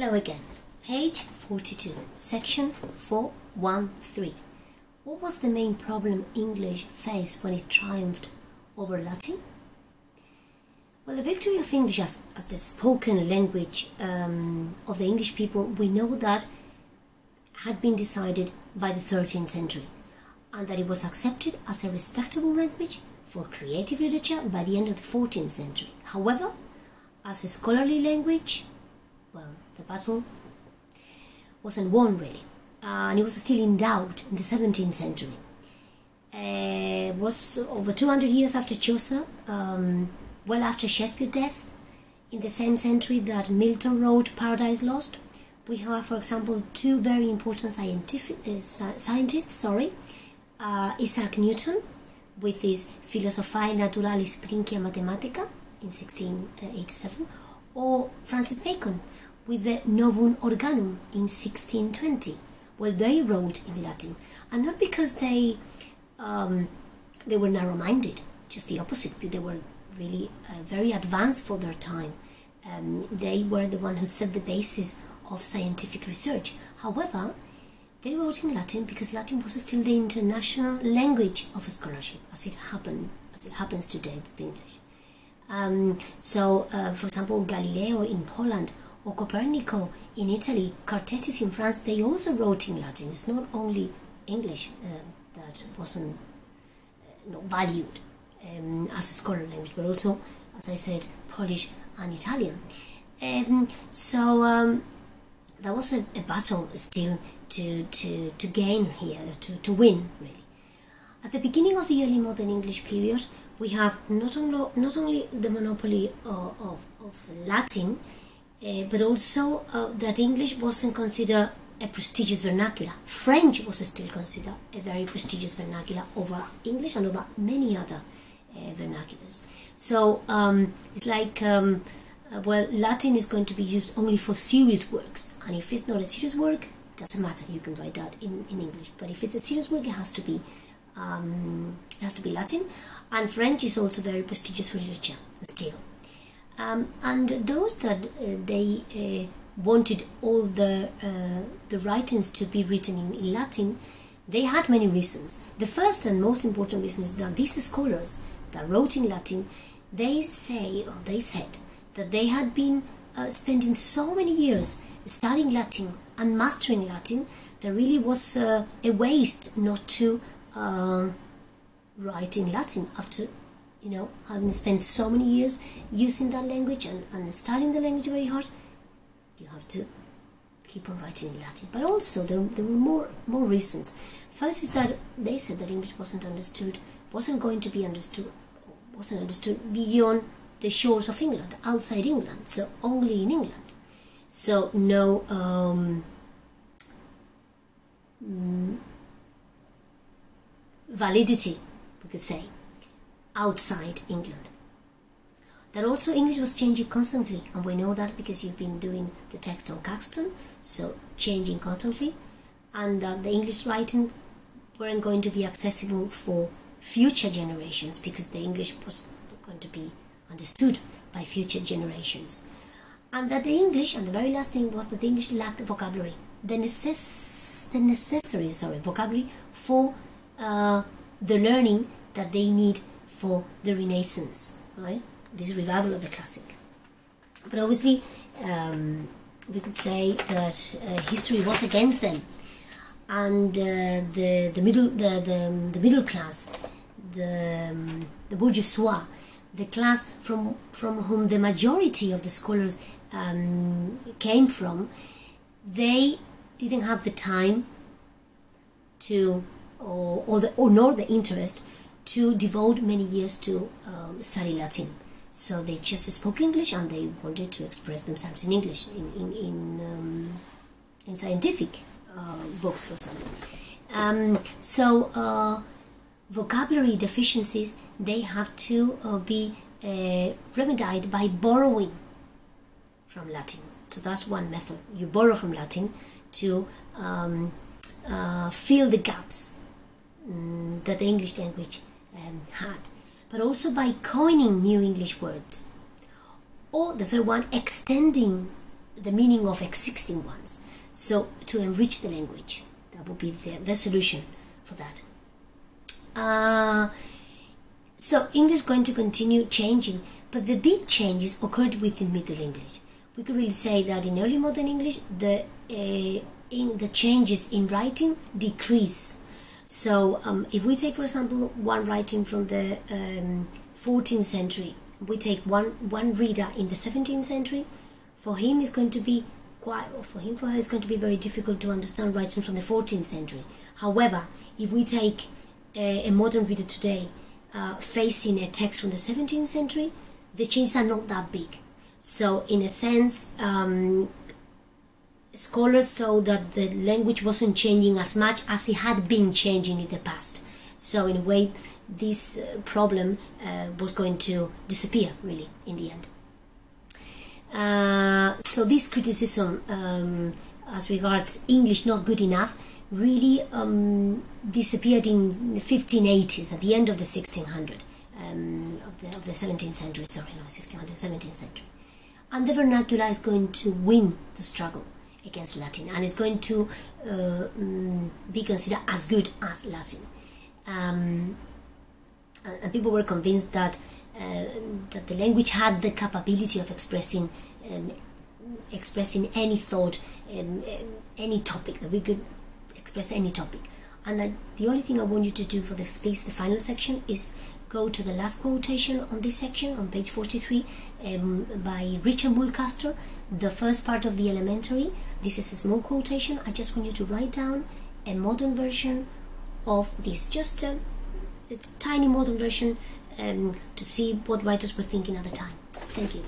Hello again. Page 42, section 413. What was the main problem English faced when it triumphed over Latin? Well, the victory of English as the spoken language of the English people, we know that had been decided by the 13th century, and that it was accepted as a respectable language for creative literature by the end of the 14th century. However, as a scholarly language, well, the battle wasn't won really, and it was still in doubt in the 17th century. It was over 200 years after Chaucer, well after Shakespeare's death, in the same century that Milton wrote Paradise Lost. We have, for example, two very important scientists, Isaac Newton with his Philosophiae Naturalis Principia Mathematica in 1687, or Francis Bacon with the Novum Organum in 1620. Well, they wrote in Latin, and not because they were narrow-minded, just the opposite. They were really very advanced for their time. They were the one who set the basis of scientific research. However, they wrote in Latin because Latin was still the international language of scholarship, as it happens today with English. For example, Galileo in Poland, or Copernico in Italy, Cartesius in France, they also wrote in Latin. It's not only English that wasn't not valued as a scholarly language, but also, as I said, Polish and Italian. That was a battle still to gain here, to win really. At the beginning of the early modern English period, we have not only the monopoly of Latin, but also that English wasn't considered a prestigious vernacular. French was still considered a very prestigious vernacular over English and over many other vernaculars. So it's like, Latin is going to be used only for serious works, and if it's not a serious work, it doesn't matter, you can write that in English. But if it's a serious work, it has to be Latin. And French is also very prestigious for literature still. And those that they wanted all the writings to be written in Latin, they had many reasons. The first and most important reason is that these scholars that wrote in Latin, they said that they had been spending so many years studying Latin and mastering Latin that really was a waste not to write in Latin after having spent so many years using that language and studying the language very hard. You have to keep on writing in Latin. But also there were more reasons. First is that they said that English wasn't understood beyond the shores of England, outside England, so only in England. So no validity, we could say, outside England. That also English was changing constantly, and we know that because you've been doing the text on Caxton, so changing constantly, and that the English writing weren't going to be accessible for future generations because the English was going to be understood by future generations. And that the English, and the very last thing was that the English lacked vocabulary, the necessary vocabulary for the learning that they need for the Renaissance, right? This revival of the classic. But obviously, we could say that history was against them, and the middle class, the bourgeois, the class from whom the majority of the scholars came from, they didn't have the time to, nor the interest to devote many years to study Latin. So they just spoke English, and they wanted to express themselves in English, in scientific books, for example. Vocabulary deficiencies, they have to be remedied by borrowing from Latin. So that's one method. You borrow from Latin to fill the gaps that the English language had, but also by coining new English words. Or the third one, extending the meaning of existing ones. So to enrich the language, that would be the solution for that. So English is going to continue changing, but the big changes occurred within Middle English. We could really say that in early modern English, the changes in writing decrease. So if we take, for example, one writing from the 14th century, we take one reader in the 17th century, for him it's going to be for her it's going to be very difficult to understand writings from the 14th century. However, if we take a modern reader today facing a text from the 17th century, the changes are not that big. So in a sense, scholars saw that the language wasn't changing as much as it had been changing in the past. So in a way, this problem was going to disappear, really, in the end. So this criticism as regards English not good enough really disappeared in the 1580s, at the end of the 1600s, of the 17th century, sorry, not 1600, 17th century. And the vernacular is going to win the struggle against Latin, and is going to be considered as good as Latin. And people were convinced that the language had the capability of expressing any thought, any topic, that we could express any topic. And that the only thing I want you to do for the final section is go to the last quotation on this section, on page 43, by Richard Mulcaster, the first part of the Elementary. This is a small quotation. I just want you to write down a modern version of this, just it's a tiny modern version, to see what writers were thinking at the time. Thank you.